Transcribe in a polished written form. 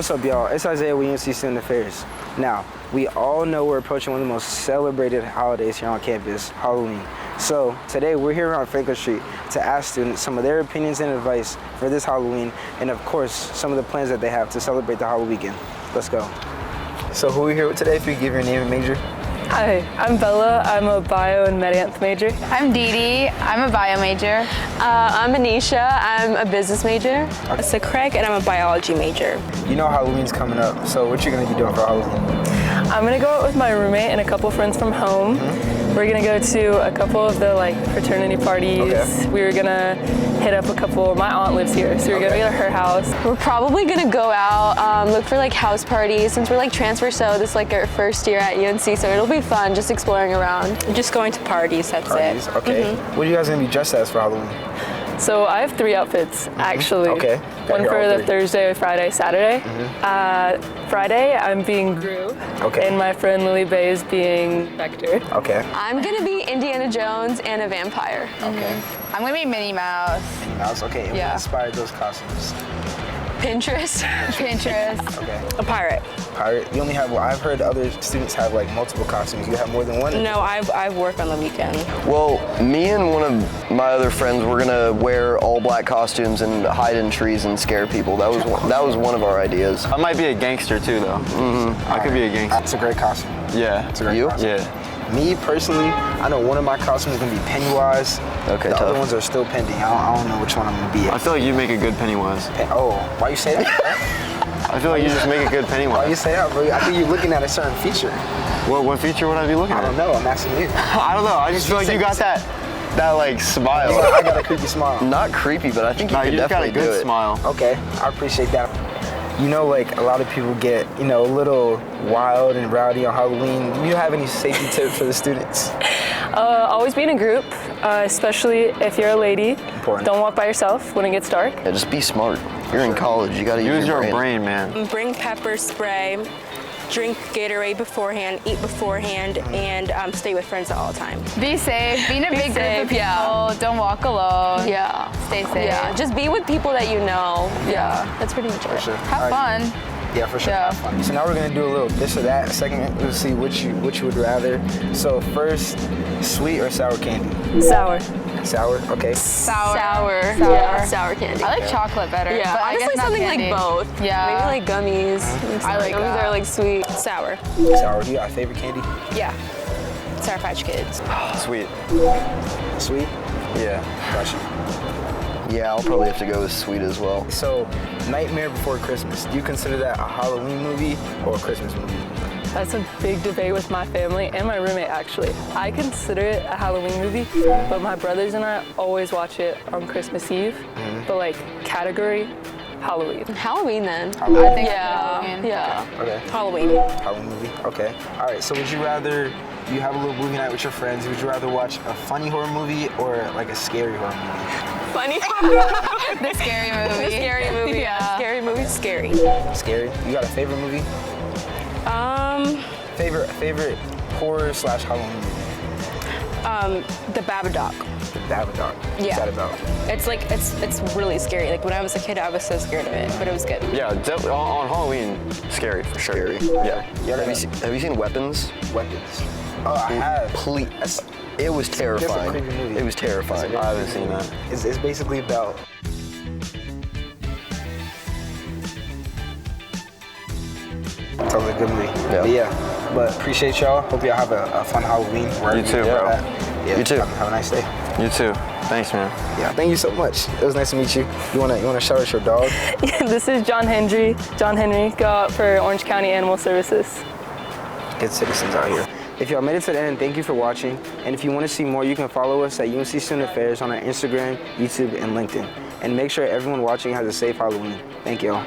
What's up, y'all? It's Isaiah with UNC Student Affairs. Now, we all know we're approaching one of the most celebrated holidays here on campus, Halloween. So today we're here on Franklin Street to ask students some of their opinions and advice for this Halloween, and of course, some of the plans that they have to celebrate the Hallo-weekend. Let's go. So who are we here with today? If you give your name and major. Hi, I'm Bella. I'm a bio and med-anth major. I'm Dee Dee. I'm a bio major. I'm Anisha. I'm a business major. It's Craig, and I'm a biology major. You know Halloween's coming up, so what you gonna be doing for Halloween? I'm gonna go out with my roommate and a couple friends from home. We're gonna go to a couple of the fraternity parties. Okay. We were gonna hit up a couple. My aunt lives here, so we're gonna be at her house. We're probably gonna go out, look for house parties since we're transfer, so this is our first year at UNC, so it'll be fun just exploring around. Just going to parties, that's Parties, it. okay. What are you guys gonna be dressed as for Halloween? So I have 3 outfits, actually. Okay. One Got for all the 3. Thursday, Friday, Saturday. Friday, I'm being Gru. Okay. And my friend Lily Bay is being Vector. Okay. I'm gonna be Indiana Jones and a vampire. Okay. I'm gonna be Minnie Mouse. Minnie Mouse, okay. And Yeah. what inspired those costumes? Pinterest. Pinterest. Okay. A pirate. Pirate. You only have, well, I've heard other students have multiple costumes. You have more than one? No, I work on the weekend. Well, me and one of my other friends, we're gonna wear all black costumes and hide in trees and scare people. That was one of our ideas. I might be a gangster too, though. I could be a gangster. That's a great costume. Yeah. It's a great You? costume. Yeah. Me personally, I know one of my costumes is gonna be Pennywise. Okay, the tough. other ones are still pending. I don't know which one I'm gonna be I at. feel like you make a good Pennywise. Oh, why you say that? I feel like you just make a good Why you Pennywise. say that, bro? I think you're looking at a certain feature. What feature would I be looking I at? don't know. I'm asking you. I don't know. I just feel like you got that smile. I got a creepy smile. Not creepy, but I think you No, could you just got a definitely do good it. smile. Okay, I appreciate that. You know, a lot of people get, a little wild and rowdy on Halloween. Do you have any safety tips for the students? Always be in a group, especially if you're a lady. Important. Don't walk by yourself when it gets dark. Yeah, just be smart. You're in college. You gotta Use your brain, man. Bring pepper spray, drink Gatorade beforehand, eat beforehand, and stay with friends at all times. Be safe. Be in a big group safe, of people. yeah. Don't walk alone. Yeah. Stay safe. Yeah. Just be with people that you know. Yeah. That's pretty much it. Sure. Have All right. fun. Yeah, for sure. Yeah. Have fun. So now we're gonna do a little this or that segment. We'll see which you would rather. So first, sweet or sour candy? Sour. Sour. Okay. Sour. Yeah, sour candy. I like chocolate better. Yeah, but I honestly guess not something candy. both. Yeah. Maybe gummies. I like gummies that. are sweet. Sour. Sour. Do you got a favorite candy? Yeah. Sour Patch Kids. Sweet. Sweet. Yeah. Gotcha. Yeah, I'll probably have to go with sweet as well. So, Nightmare Before Christmas. Do you consider that a Halloween movie or a Christmas movie? That's a big debate with my family and my roommate, actually. I consider it a Halloween movie, but my brothers and I always watch it on Christmas Eve. But category, Halloween. Halloween then. I think Yeah. Halloween. Yeah. Okay. Halloween. Halloween movie. Okay. All right. So, would you rather you have a little movie night with your friends? Would you rather watch a funny horror movie or a scary horror movie? Funny. The scary movie. The scary movie. Yeah. Scary movie. Scary. Scary. You got a favorite movie? Favorite horror / Halloween movie? The Babadook. The Babadook. What's Yeah. that about? It's really scary. When I was a kid, I was so scared of it, but it was good. Yeah, definitely on Halloween, scary for sure. Scary. Yeah. Have you seen Weapons? Weapons. Oh, I have. Please. It was That's a terrifying. creepy movie. It was terrifying. I haven't seen that. It's basically about. Sounds like a good movie. Yeah. But appreciate y'all. Hope y'all have a fun Halloween. wherever You too, you're bro. at. Yeah, You too. Have a nice day. You too. Thanks, man. Yeah, thank you so much. It was nice to meet you. You wanna shout out your dog? This is John Henry. John Henry, go out for Orange County Animal Services. Good citizens out here. If y'all made it to the end, thank you for watching. And if you want to see more, you can follow us at UNC Student Affairs on our Instagram, YouTube, and LinkedIn. And make sure everyone watching has a safe Halloween. Thank y'all.